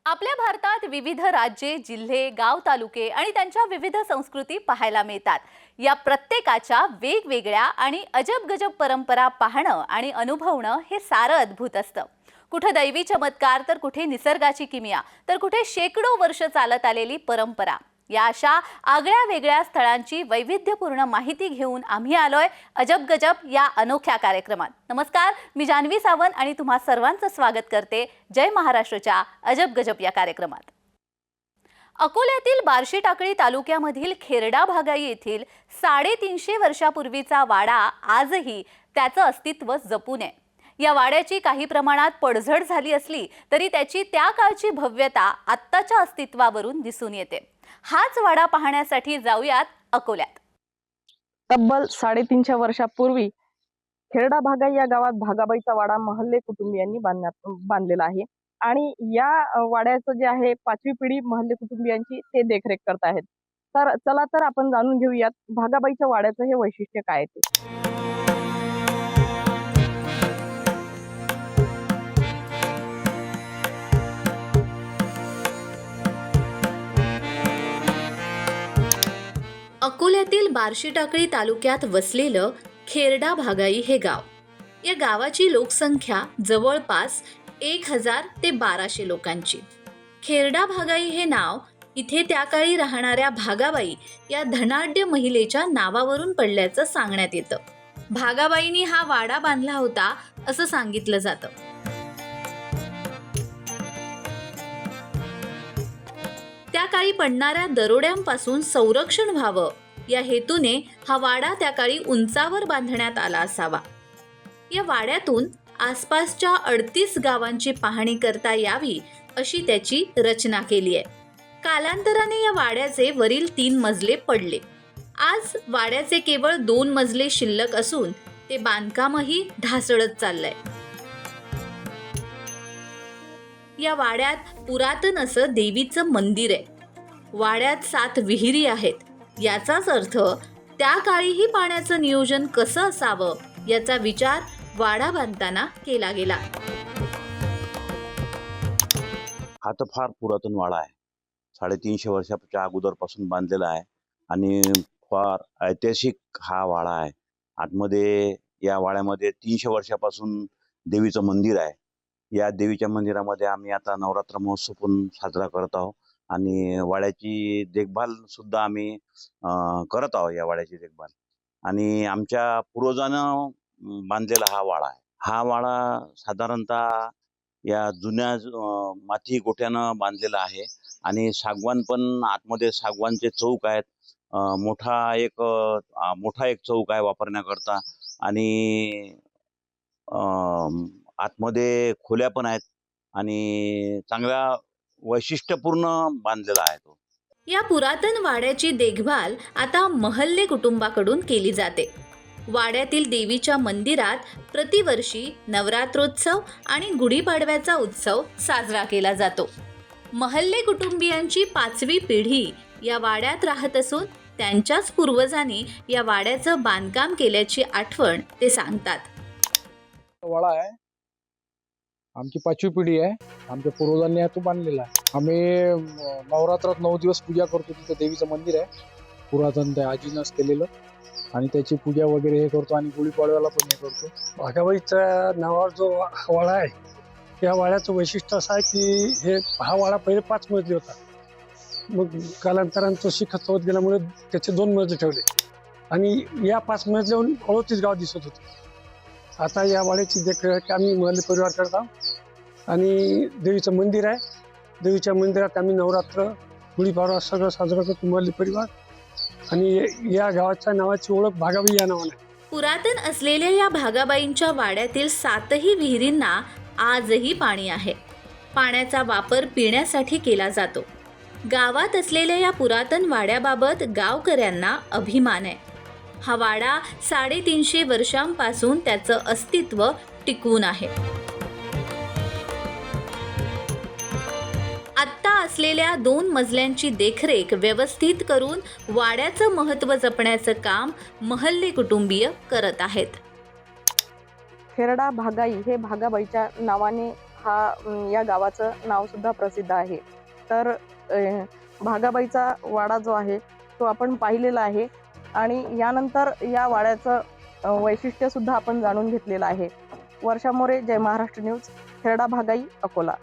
आपल्या भारतात विविध राज्ये, जिल्हे, गाव, तालुके आणि त्यांच्या विविध संस्कृती पाहायला मिळतात. या प्रत्येकाच्या वेगवेगळ्या आणि अजब-गजब परंपरा पाहणं आणि अनुभवणं हे सारं अद्भुत असतं. कुठे दैवी चमत्कार, तर कुठे निसर्गाची किमया, तर कुठे शेकडो वर्ष चालत आलेली परंपरा. या अशा आगळ्या वेगळ्या स्थळांची वैविध्यपूर्ण माहिती घेऊन आम्ही आलोय अजब गजब या अनोख्या कार्यक्रमात. नमस्कार, मी जान्हवी सावंत आणि तुम्हा सर्वांचं स्वागत करते जय महाराष्ट्रच्या अजब गजब या कार्यक्रमात. अकोल्यातील बार्शी टाकळी तालुक्यामधील खेरडा भागाई येथील 350 वर्षापूर्वीचा वाडा आजही त्याचं अस्तित्व जपून आहे. या वाड्याची काही प्रमाणात पडझड झाली असली तरी त्याची त्या काळची भव्यता आत्ताच्या अस्तित्वावरून दिसून येते. हाच वाडा पाहण्यासाठी जाऊयात अकोल्यात. तब्बल 350 वर्षापूर्वी खेरडा भागाई या गावात भागाबाईचा वाडा महल्ले कुटुंबियांनी बांधलेला आहे आणि या वाड्याचं जे आहे 5वी पिढी महल्ले कुटुंबियांची ते देखरेख करत आहेत. तर चला तर आपण जाणून घेऊयात भागाबाईच्या वाड्याचं हे वैशिष्ट्य काय ते. अकोल्यातील बार्शी टाकळी तालुक्यात वसलेलं खेरडा भागाई हे गाव. या गावाची लोकसंख्या जवळपास 1000 ते 1200 लोकांची. खेरडा भागाई हे नाव इथे त्या काळी राहणाऱ्या भागाबाई या धनाढ्य महिलेच्या नावावरून पडल्याचं सांगण्यात येतं. भागाबाईंनी हा वाडा बांधला होता असं सांगितलं जातं. त्या काळी पडणाऱ्या दरोड्यांपासून संरक्षण व्हावं या हेतूने हा वाडा त्या काळी उंचावर बांधण्यात आला असावा. या वाड्यातून आसपासच्या 38 गावांची पाहणी करता यावी अशी त्याची रचना केली आहे. कालांतराने या वाड्याचे वरील 3 मजले पडले. आज वाड्याचे केवळ 2 मजले शिल्लक असून ते बांधकामही ढासळत चाललंय. या वाड्यात पुरातन असं देवीचं मंदिर आहे. वाड्यात 7 विहिरी आहेत. याचाच अर्थ त्या काळीही पाण्याचं नियोजन कसं असावं याचा विचार वाडा बांधताना केला गेला. हा तर फार पुरातन वाडा आहे. 350 वर्षाच्या अगोदरपासून बांधलेला आहे आणि फार ऐतिहासिक हा वाडा आहे. आतमध्ये या वाड्यामध्ये 300 वर्षापासून देवीचं मंदिर आहे. या देवीच्या मंदिरामध्ये आम्ही आता नवरात्र महोत्सव पण साजरा करत आहोत आणि वाड्याची देखभाल सुद्धा आम्ही करत आहोत. या वाड्याची देखभाल आणि आमच्या पूर्वजानं बांधलेला हा वाडा आहे. हा वाडा साधारणतः या जुन्या माती गोट्यानं बांधलेला आहे आणि सागवान पण आतमध्ये सागवानचे चौक आहेत. मोठा एक चौक आहे वापरण्याकरता आणि आतमध्ये खोल्या पण आहेत आणि चांगल्या वैशिष्ट्यपूर्ण बांधलेला आहे तो. या पुरातन वाड्याची देखभाल आता महल्ले कुटुंबाकडून केली जाते. वाड्यातील देवीच्या मंदिरात प्रतिवर्षी नवरात्रोत्सव आणि गुढीपाडव्याचा उत्सव साजरा केला जातो. महल्ले कुटुंबियांची 5वी पिढी या वाड्यात राहत असून त्यांच्याच पूर्वजांनी या वाड्याचं बांधकाम केल्याची आठवण ते सांगतात. वाडा आहे, आमची 5वी पिढी आहे. आमच्या पूर्वजांनी तो बांधलेला आहे. आम्ही नवरात्रात 9 दिवस पूजा करतो. तिथं देवीचं मंदिर आहे पुरातन, त्या आजीनंच केलेलं आणि त्याची पूजा वगैरे हे करतो आणि गुढीपाडव्याला पण हे करतो. भागाबाईच्या नावावर जो वाडा आहे, या वाड्याचं वैशिष्ट्य असं आहे की हा वाडा पहिले 5 मजली होता. मग कालांतराने तो शिखत होत गेल्यामुळे त्याचे 2 मजले ठेवले आणि या 5 मजल्याहून 38 गाव दिसत होते. आता या वाड्याची देखरेख आम्ही महल्ले परिवार करत आहोत आणि देवीचं मंदिर आहे. देवीच्या मंदिरात आम्ही नवरात्र गुढीपाडवा सगळं साजरा करतो महल्ले परिवार आणि या गावाच्या नावाची ओळख भागाबाई या नावाने. पुरातन असलेल्या या भागाबाईंच्या वाड्यातील 7ही विहिरींना आजही पाणी आहे. पाण्याचा वापर पिण्यासाठी केला जातो. गावात असलेल्या या पुरातन वाड्याबाबत गावकऱ्यांना अभिमान आहे. हा वाडा 350 वर्षांपासून त्याचं अस्तित्व टिकून आहे. आत्ता असलेल्या 2 मजल्यांची देखरेख व्यवस्थित करून वाड्याचं महत्त्व जपण्याचं काम महल्ले कुटुंबीय करत आहेत. खेरडा भागाई हे भागाबाईच्या नावाने या गावाचं नाव सुद्धा प्रसिद्ध आहे. तर भागाबाईचा वाडा जो आहे तो आपण पाहिलेला आहे आणि यानंतर या वाड्याचं वैशिष्ट्य सुद्धा आपण जाणून घेतलेलं आहे. वर्षा मोरे, जय महाराष्ट्र न्यूज, खेरडा भागाई, अकोला.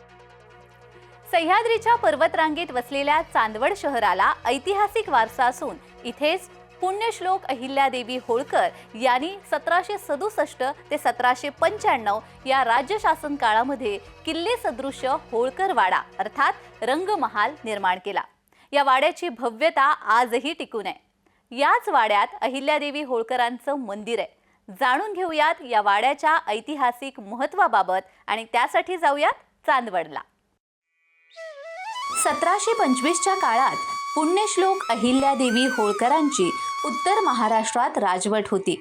सह्याद्रीच्या पर्वतरांगेत वसलेल्या चांदवड शहराला ऐतिहासिक वारसा असून इथेच पुण्यश्लोक अहिल्यादेवी होळकर यांनी 1767 ते 1795 या राज्य शासन काळामध्ये किल्ले सदृश्य होळकर वाडा अर्थात रंगमहाल निर्माण केला. या वाड्याची भव्यता आजही टिकून आहे. याच वाड्यात अहिल्यादेवी होळकरांचं मंदिर आहे. जाणून घेऊयात या वाड्याच्या ऐतिहासिक महत्त्वाबाबत आणि त्यासाठी जाऊयात चांदवडला. 1725च्या काळात पुण्यश्लोक अहिल्यादेवी होळकरांची उत्तर महाराष्ट्रात राजवट होती.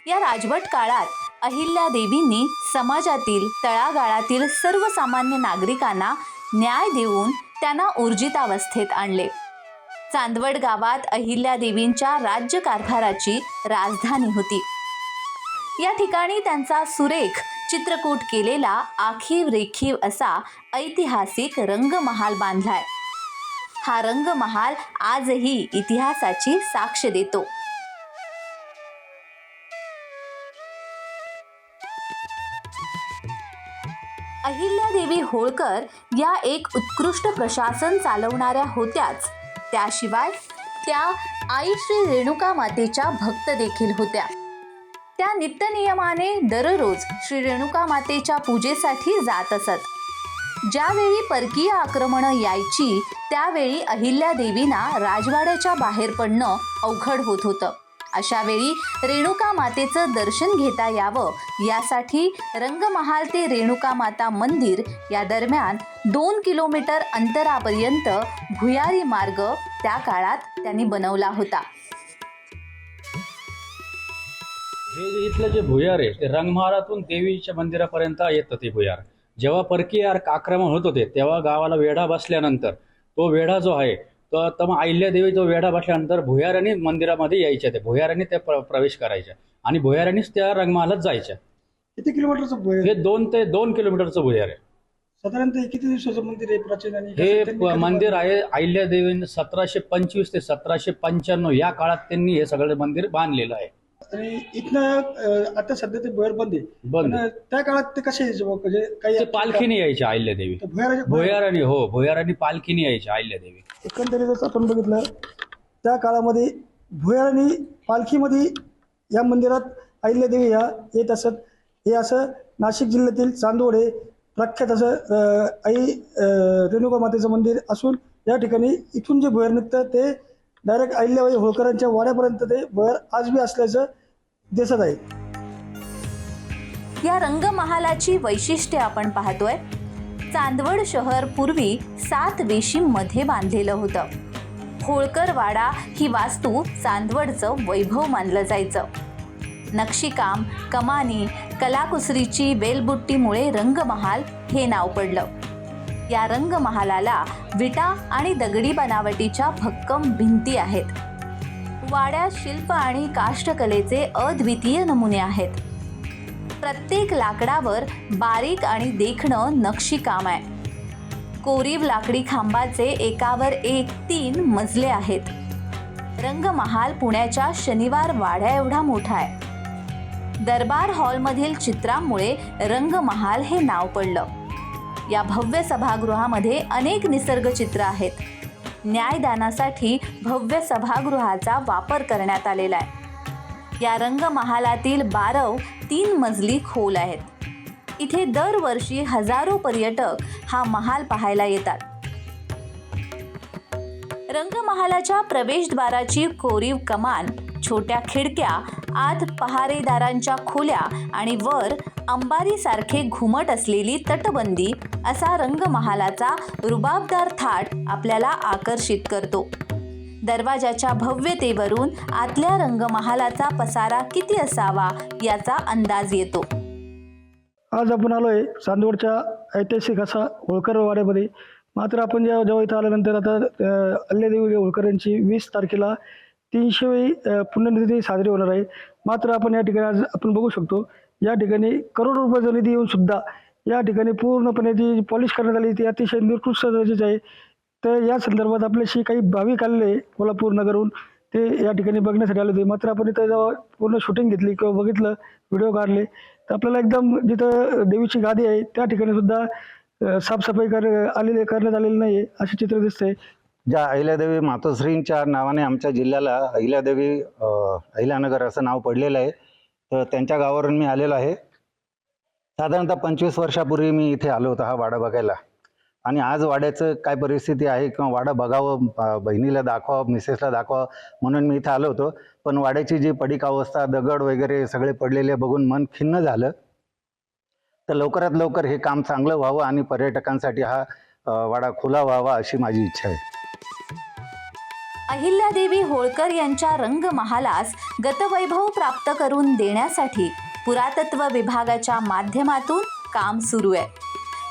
या राजवट काळात अहिल्यादेवींनी समाजातील तळागाळातील सर्वसामान्य नागरिकांना न्याय देऊन त्यांना ऊर्जितावस्थेत आणले. चांदवड गावात अहिल्यादेवींच्या राज्यकारभाराची राजधानी होती. या ठिकाणी त्यांचा सुरेख चित्रकूट केलेला आखीव रेखीव असा ऐतिहासिक रंगमहाल बांधलाय. हा रंगमहाल आजही इतिहासाची साक्ष देतो. अहिल्यादेवी होळकर या एक उत्कृष्ट प्रशासन चालवणाऱ्या होत्याच, त्याशिवाय त्या आई श्री रेणुका मातेच्या भक्त देखील होत्या. त्या नित्यनियमाने दररोज श्री रेणुका मातेच्या पूजेसाठी जात असत. ज्यावेळी परकीय आक्रमणं यायची त्यावेळी अहिल्यादेवींना राजवाड्याच्या बाहेर पडणं अवघड होत होतं. अशा वेळी रेणुका मातेचं दर्शन घेता यावं यासाठी रंगमहाल ते रेणुका माता मंदिर या दरम्यान 2 किलोमीटर अंतरापर्यंत भुयारी मार्ग त्या काळात त्यांनी बनवला होता. हे जे इथलं जे भुयार आहे ते रंगमहालातून देवीच्या मंदिरापर्यंत येतं. ते भुयार जेव्हा परकीय आक्रमण होत होते तेव्हा गावाला वेढा बसल्यानंतर तो वेढा जो आहे तर मग अहिल्यादेवी तो वेढा बसल्यानंतर भुयारांनी मंदिरामध्ये यायच्या. त्या भुयारांनी त्या प्रवेश करायच्या आणि भुयारांनीच त्या रंगमहालात जायच्या. किती किलोमीटरचं भुयार? हे 2 किलोमीटरचं भुयार आहे. साधारणतः किती दिवसाचं मंदिर आहे प्राचीन? आणि हे मंदिर आहे अहिल्यादेवींनी 1725 ते 1795 या काळात त्यांनी हे सगळं मंदिर बांधलेलं आहे. आणि इथनं आता सध्या ते भुयार बंद आहे. बंद पण त्या काळात ते कसे यायचे? म्हणजे काही पालखीने यायचे अहिल्यादेवी. भुयारांनी भुयारांनी पालखीने यायचे अहिल्यादेवी. एकंदरीतच आपण बघितलं त्या काळामध्ये भुयारांनी पालखीमध्ये या मंदिरात अहिल्यादेवी ह्या येत असत. हे असं नाशिक जिल्ह्यातील चांदवड हे प्रख्यात असं आई रेणुका मातेचं मंदिर असून या ठिकाणी इथून जे भुयार निघतं ते डायरेक्ट अहिल्याबाई होळकरांच्या वाड्यापर्यंत ते भुयार आज बी असल्याचं दिसत आहे. या रंगमहालाची वैशिष्ट्ये आपण पाहतोय. चांदवड शहर पूर्वी 7 वेशींमध्ये बांधलेलं होतं. होळकर वाडा ही वास्तू चांदवडचं वैभव मानलं जायचं. नक्षीकाम, कमानी, कलाकुसरीची वेलबुट्टीमुळे रंगमहाल हे नाव पडलं. या रंगमहालाला विटा आणि दगडी बनावटीच्या भक्कम भिंती आहेत. वाड्यात शिल्प आणि काष्ठकलेचे अद्वितीय नमुने आहेत. प्रत्येक लाकडावर बारीक आणि देखणं नक्षीकाम आहे. कोरीव लाकडी खांबाचे एकावर एक 3 मजले आहेत. रंगमहाल पुण्याच्या शनिवार वाड्या एवढा मोठा आहे. दरबार हॉलमधील चित्रांमुळे रंगमहाल हे नाव पडलं. या भव्य सभागृहामध्ये अनेक निसर्ग चित्र आहेत. न्यायदानासाठी भव्य सभागृहाचा वापर करण्यात आलेला आहे. या रंगमहालातील 12 3 मजली खोल आहेत. इथे दरवर्षी हजारो पर्यटक हा महाल पाहायला येतात. रंगमहालाच्या प्रवेशद्वाराची कोरीव कमान, छोट्या खिडक्या, आत पहारेदारांच्या खोल्या आणि वर अंबारीसारखे घुमट असलेली तटबंदी असा रंगमहालाचा रुबाबदार थाट आपल्याला आकर्षित करतो. दरवाजाच्या भव्यतेवरून आतल्या रंगमहालाचा पसारा किती असावा याचा अंदाज येतो. आज आपण आलोय चांदवडच्या ऐतिहासिक असा होळकर वाड्यामध्ये. मात्र आपण जेव्हा इथं आल्यानंतर आता अहिल्यादेवी होळकर यांची 20 तारखेला 300वी पुण्यतिथी साजरी होणार आहे. मात्र आपण या ठिकाणी आज आपण बघू शकतो या ठिकाणी करोडो रुपयाचा निधी येऊन सुद्धा या ठिकाणी पूर्णपणे जी पॉलिश करण्यात आली ती अतिशय निकृष्ट दर्जाची आहे. तर या संदर्भात आपल्याशी काही भाविक आलेले कोल्हापूर नगरहून ते या ठिकाणी बघण्यासाठी आले होते. मात्र आपण इथं जेव्हा पूर्ण शूटिंग घेतली किंवा बघितलं, व्हिडिओ काढले, तर आपल्याला एकदम जिथं देवीची गादी आहे त्या ठिकाणी सुद्धा साफसफाई करण्यात आलेली नाही आहे असे चित्र दिसतंय. ज्या अहिल्यादेवी मातोश्रींच्या नावाने आमच्या जिल्ह्याला अहिल्यादेवी अहिल्यानगर असं नाव पडलेलं आहे. तर त्यांच्या गावावरून मी आलेलो आहे. साधारणतः 25 वर्षापूर्वी मी इथे आलो होतो हा वाडा बघायला. आणि आज वाड्याचं काय परिस्थिती आहे किंवा वाडा बघावं, बहिणीला दाखवावं, मिसेसला दाखवावं म्हणून मी इथं आलो होतो. पण वाड्याची जी पडीक अवस्था, दगड वगैरे सगळे पडलेले बघून मन खिन्न झालं. तर लवकरात लवकर हे काम चांगलं व्हावं आणि पर्यटकांसाठी हा वाडा खुला व्हावा अशी माझी इच्छा आहे. अहिल्यादेवी होळकर यांच्या रंगमहालास गतवैभव प्राप्त करून देण्यासाठी पुरातत्व विभागाच्या माध्यमातून काम सुरू आहे.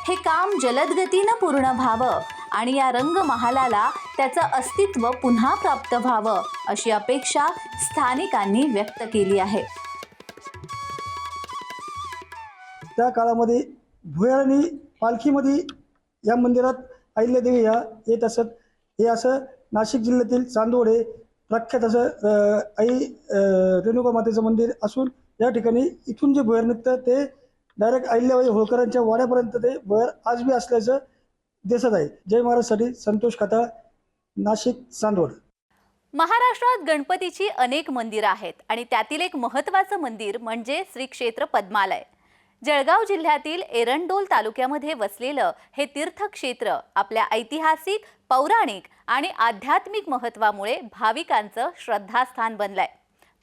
हे काम जलद गतीनं पूर्ण व्हावं आणि या रंगमहालाला त्याचं अस्तित्व पुन्हा प्राप्त व्हावं अशी अपेक्षा स्थानिकांनी व्यक्त केली आहे. त्या काळामध्ये भुयारांनी पालखीमध्ये या मंदिरात अहिल्यादेवी ह्या येत असत. हे असं नाशिक जिल्ह्यातील चांदवड प्रख्यात असं आई रेणुका मातेचं मंदिर असून या ठिकाणी इथून जे भुयार निघतं ते डायरेक्ट अहिल्याबाई होळकरांच्या वाड्यापर्यंत ते भुयार आज बी असल्याचं दिसत आहे. जय महाराजसाठी संतोष खताळ, नाशिक, चांदवड. महाराष्ट्रात गणपतीची अनेक मंदिरं आहेत आणि त्यातील एक महत्त्वाचं मंदिर म्हणजे श्री क्षेत्र पद्मालय. जळगाव जिल्ह्यातील एरंडोल तालुक्यामध्ये वसलेलं हे तीर्थक्षेत्र आपल्या ऐतिहासिक, पौराणिक आणि आध्यात्मिक महत्त्वामुळे भाविकांचं श्रद्धास्थान बनलंय.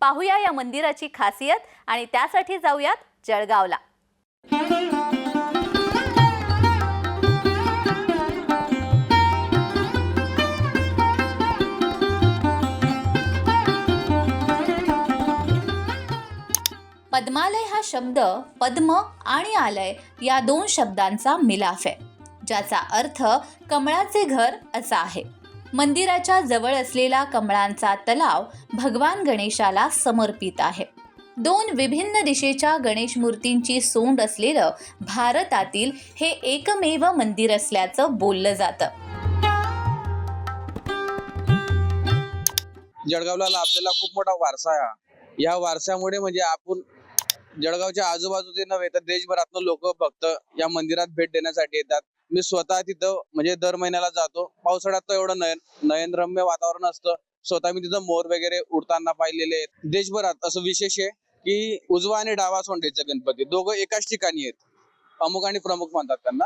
पाहूया या मंदिराची खासियत आणि त्यासाठी जाऊयात जळगावला. पद्मालय हा शब्द पद्म आणि आलय या दोन शब्दांचा मिलाफ आहे, ज्याचा अर्थ कमळाचे घर असा आहे. मंदिराच्या जवळ असलेला कमळांचा तलाव भगवान गणेशाला समर्पित आहे. दोन विभिन्न दिशेच्या गणेश मूर्तींची सोंड असलेलं भारतातील हे एकमेव मंदिर असल्याचं बोललं जातं. जळगावला लाभलेला खूप मोठा वारसा आहे. या वारशामुळे म्हणजे आपण जळगावच्या आजूबाजूचे नव्हे तर देशभरातून लोक फक्त या मंदिरात भेट देण्यासाठी येतात. मी स्वतः तिथं म्हणजे दर महिन्याला जातो. पावसाळ्यात तर एवढं नयनरम्य वातावरण असतं. स्वतः मी तिथं मोर वगैरे उडताना पाहिलेले आहेत. देशभरात असं विशेष आहे की उजवा आणि डावा सोंडेचा गणपती दोघं एकाच ठिकाणी आहेत. अमुक आणि प्रमुख म्हणतात त्यांना.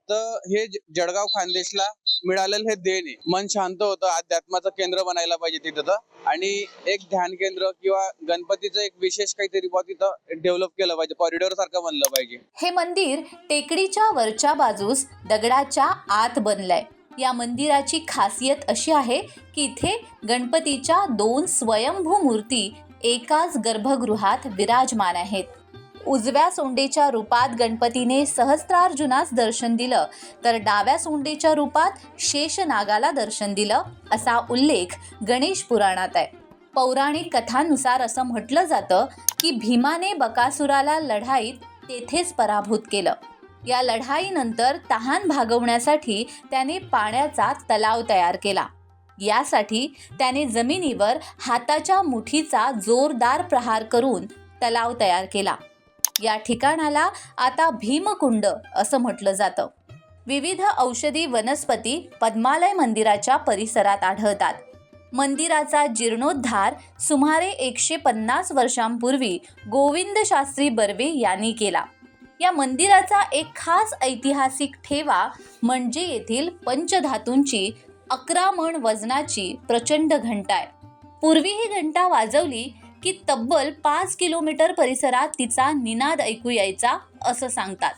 तर हे जळगाव खानदेशला मिळालेलं हे देण आहे. मन शांत होतं. अध्यात्माचं केंद्र बनायला पाहिजे तिथं आणि एक ध्यान केंद्र किंवा गणपतीचं एक विशेष काहीतरी तिथं डेव्हलप केलं पाहिजे. कॉरिडॉर सारखं बनलं पाहिजे. हे मंदिर टेकडीच्या वरच्या बाजूस दगडाच्या आत बनलंय. या मंदिराची खासियत अशी आहे की इथे गणपतीच्या दोन स्वयंभू मूर्ती एकाच गर्भगृहात विराजमान आहेत. उजव्या सोंडेच्या रूपात गणपतीने सहस्त्रार्जुनास दर्शन दिलं तर डाव्या सोंडेच्या रूपात शेषनागाला दर्शन दिलं असा उल्लेख गणेश पुराणात आहे. पौराणिक कथांनुसार असं म्हटलं जातं की भीमाने बकासुराला लढाईत तेथेच पराभूत केलं. या लढाईनंतर तहान भागवण्यासाठी त्याने पाण्याचा तलाव तयार केला. यासाठी त्याने जमिनीवर हाताच्या मुठीचा जोरदार प्रहार करून तलाव तयार केला. या ठिकाणाला आता भीमकुंड असं म्हटलं जातं. विविध औषधी वनस्पती पद्मालय मंदिराच्या परिसरात आढळतात. मंदिराचा जीर्णोद्धार सुमारे 150 वर्षांपूर्वी गोविंद शास्त्री बर्वे यांनी केला. या मंदिराचा एक खास ऐतिहासिक ठेवा म्हणजे येथील पंचधातूंची 11 मण वजनाची प्रचंड घंटा आहे. पूर्वी ही घंटा वाजवली की तब्बल 5 किलोमीटर परिसरात तिचा निनाद ऐकू यायचा असं सांगतात.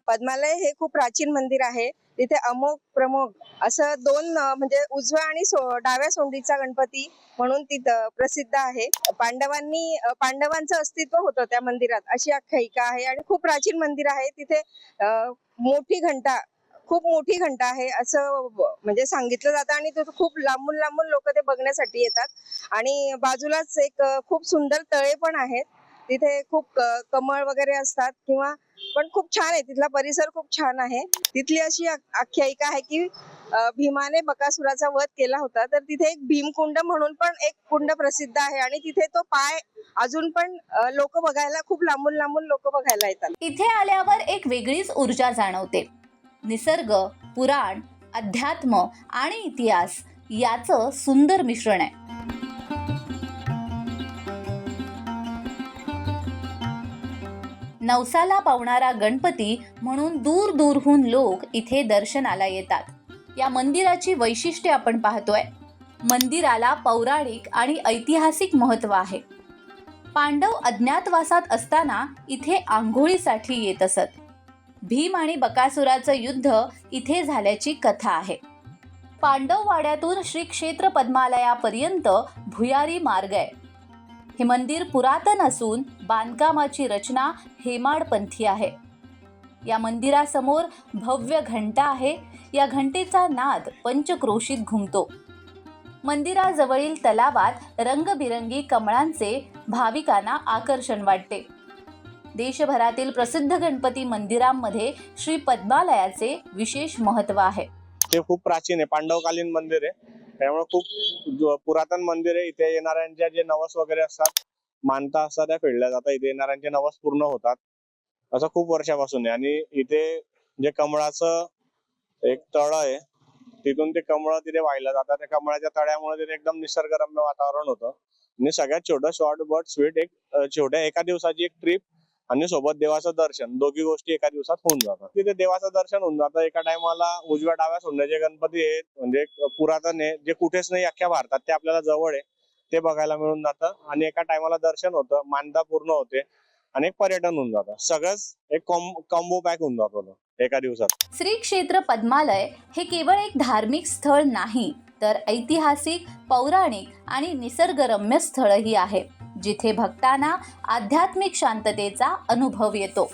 पद्मालय हे खूप प्राचीन मंदिर आहे. तिथे अमोघ प्रमोघ असं दोन म्हणजे उजव्या आणि डाव्या सोंडीचा गणपती म्हणून तिथं प्रसिद्ध आहे. पांडवांचं अस्तित्व होतं त्या मंदिरात अशी आख्यायिका आहे आणि खूप प्राचीन मंदिर आहे. तिथे खूप मोठी घंटा आहे असं म्हणजे सांगितलं जातं आणि तिथे खूप लांबून लोक ते बघण्यासाठी येतात. आणि बाजूलाच एक खूप सुंदर तळे पण आहेत तिथे खूप कमळ वगैरे असतात किंवा पण खूप छान आहे, तिथला परिसर खूप छान आहे. तिथली अशी आख्यायिका आहे की भीमाने बकासुराचा वध केला होता, तर तिथे एक भीमकुंड म्हणून पण एक कुंड प्रसिद्ध आहे आणि तिथे तो पाय अजून पण लोक बघायला, खूप लांबून लांबून लोक बघायला येतात. इथे आल्यावर एक वेगळीच ऊर्जा जाणवते. निसर्ग, पुराण, अध्यात्म आणि इतिहास याचं सुंदर मिश्रण आहे. नवसाला पावणारा गणपती म्हणून दूर दूरहून लोक इथे दर्शनाला येतात. या मंदिराची वैशिष्ट्ये आपण पाहतोय. मंदिराला पौराणिक आणि ऐतिहासिक महत्त्व आहे. पांडव अज्ञातवासात असताना इथे आंघोळीसाठी येत असत. भीम आणि बकासुराचं युद्ध इथे झाल्याची कथा आहे. पांडव वाड्यातून श्री क्षेत्र पद्मालयापर्यंत भुयारी मार्ग आहे. हे मंदिर पुरातन असून बांधकामाची रचना हेमाडपंथी आहे. या मंदिरासमोर भव्य घंटा आहे. या घंटेचा नाद पंचक्रोशीत घुमतो. मंदिराजवळील तलावात रंगबिरंगी कमळांचे भाविकांना आकर्षण वाटते. देशभरातील प्रसिद्ध गणपती मंदिरांमध्ये श्री पद्मालयाचे विशेष महत्त्व आहे. ते खूप प्राचीन आहे, पांडवकालीन मंदिर आहे, त्यामुळे खूप पुरातन मंदिर आहे. इथे येणाऱ्यांच्या जे नवस वगैरे असतात, मानता असतात, त्या फेडल्या जातात. इथे येणाऱ्यांचे नवस पूर्ण होतात, असं खूप वर्षापासून आहे. आणि इथे जे कमळाचं एक तळ आहे, तिथून ते कमळ तिथे वाहिलं जातात. त्या कमळाच्या तळ्यामुळे तिथे एकदम निसर्गरम्य वातावरण होतं. आणि सगळ्यात छोटं शॉर्ट बट स्वीट एक छोट्या एका दिवसाची एक ट्रिप आणि सोबत देवाचं दर्शन, दोघी गोष्टी एका दिवसात होऊन जातात. तिथे देवाचं दर्शन होऊन जातं. एका टायमाला उजव्या डाव्या सोंड्याचे गणपती आहेत, म्हणजे पुरातन आहे, जे कुठेच नाही अख्ख्या भारतात, ते आपल्याला जवळ आहे, ते बघायला मिळून जातं. आणि एका टायमाला दर्शन होतं, मानता पूर्ण होते आणि एक पर्यटन होऊन जातं. सगळंच एक कॉम्बो पॅक होऊन जातो एका दिवसात. श्री क्षेत्र पद्मालय हे केवळ एक धार्मिक स्थळ नाही, तर ऐतिहासिक, पौराणिक आणि निसर्गरम्य स्थळही आहे, जिथे भक्तांना आध्यात्मिक शांततेचा अनुभव येतो.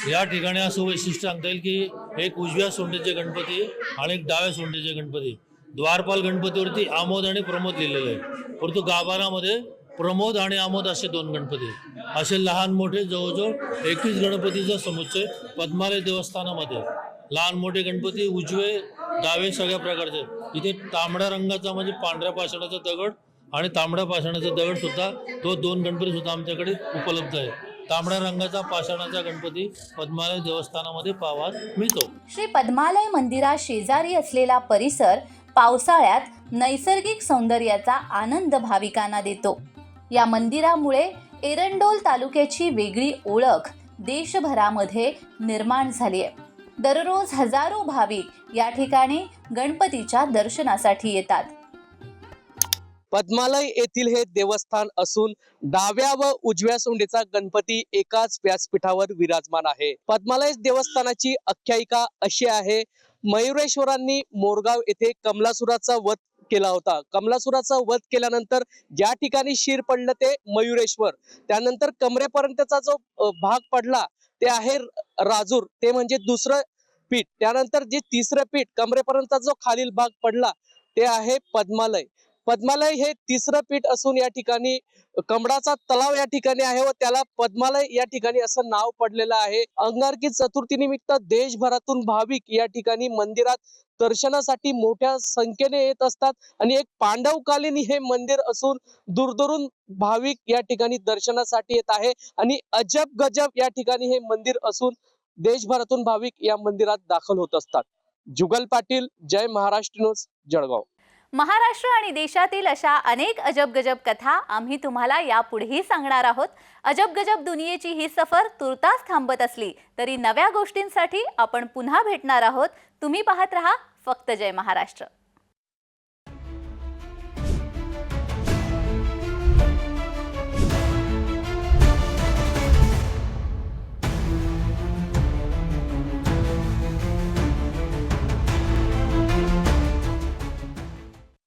या ठिकाणी असं वैशिष्ट्य सांगता येईल की एक उजव्या सोंडेचे गणपती आणि एक डाव्या सोंडेचे गणपती. द्वारपाल गणपतीवरती आमोद आणि प्रमोद लिहिलेलं आहे, परंतु गाभारामध्ये प्रमोद आणि आमोद असे दोन गणपती. असे लहान मोठे जवळजवळ 21 गणपतीचा समुच्चय पद्मालय देवस्थानामध्ये. लहान मोठे गणपती उजवे डावे सगळ्या प्रकारचे. इथे तांबड्या रंगाचा म्हणजे पांढऱ्या पाषाणाचा दगड आणि तांबड्या पाषाणाचा दगड सुद्धा, तो दोन गणपती सुद्धा आमच्याकडे उपलब्ध आहे. तांबड्या रंगाचा पाषाणाचा गणपती पद्मालय देवस्थानामध्ये पाहायला मिळतो. श्री पद्मालय मंदिरा शेजारी असलेला परिसर पावसाळ्यात नैसर्गिक सौंदर्याचा आनंद भाविकांना देतो. या मंदिरामुळे एरंडोल तालुक्याची वेगळी ओळख देशभरामध्ये निर्माण झाली आहे. दररोज हजारो भाविक या ठिकाणी गणपतीच्या दर्शनासाठी येतात. पद्मालय येथील हे देवस्थान असून डाव्या व उजव्या सोंडीचा गणपती एकाच व्यासपीठावर विराजमान आहे. पद्मालय देवस्थानाची आख्यायिका अशी आहे, मयुरेश्वरांनी मोरगाव येथे कमलासुराचा वध केला होता. कमलासुराचा वध केल्यानंतर ज्या ठिकाणी शिर पडलं ते मयुरेश्वर, त्यानंतर कमरेपर्यंतचा जो भाग पडला ते आहे राजूर, ते म्हणजे दुसरं पीठ. त्यानंतर जे तिसरं पीठ कमरेपर्यंतचा जो खालील भाग पडला ते आहे पद्मालय. पद्मालय हे तिसरं पीठ असून या ठिकाणी कमळाचा तलाव या ठिकाणी आहे व त्याला पद्मालय या ठिकाणी असं नाव पडलेलं आहे. अंगारकी चतुर्थी निमित्त देशभरातून भाविक या ठिकाणी मंदिरात दर्शनासाठी मोठ्या संख्येने येत असतात आणि एक पांडवकालीन हे मंदिर असून दूरदूरून भाविक या ठिकाणी दर्शनासाठी येत आहे आणि अजब गजब या ठिकाणी हे मंदिर असून देशभरातून भाविक या मंदिरात दाखल होत असतात. जुगल पाटील, जय महाराष्ट्र न्यूज, जळगाव. महाराष्ट्र आणि देशातील अशा अनेक अजब गजब कथा आम्ही तुम्हाला यापुढेही सांगणार आहोत. अजब गजब दुनियेची ही सफर तुर्तास थांबत असली तरी नव्या गोष्टींसाठी आपण पुन्हा भेटणार आहोत. तुम्ही पाहत रहा फक्त जय महाराष्ट्र.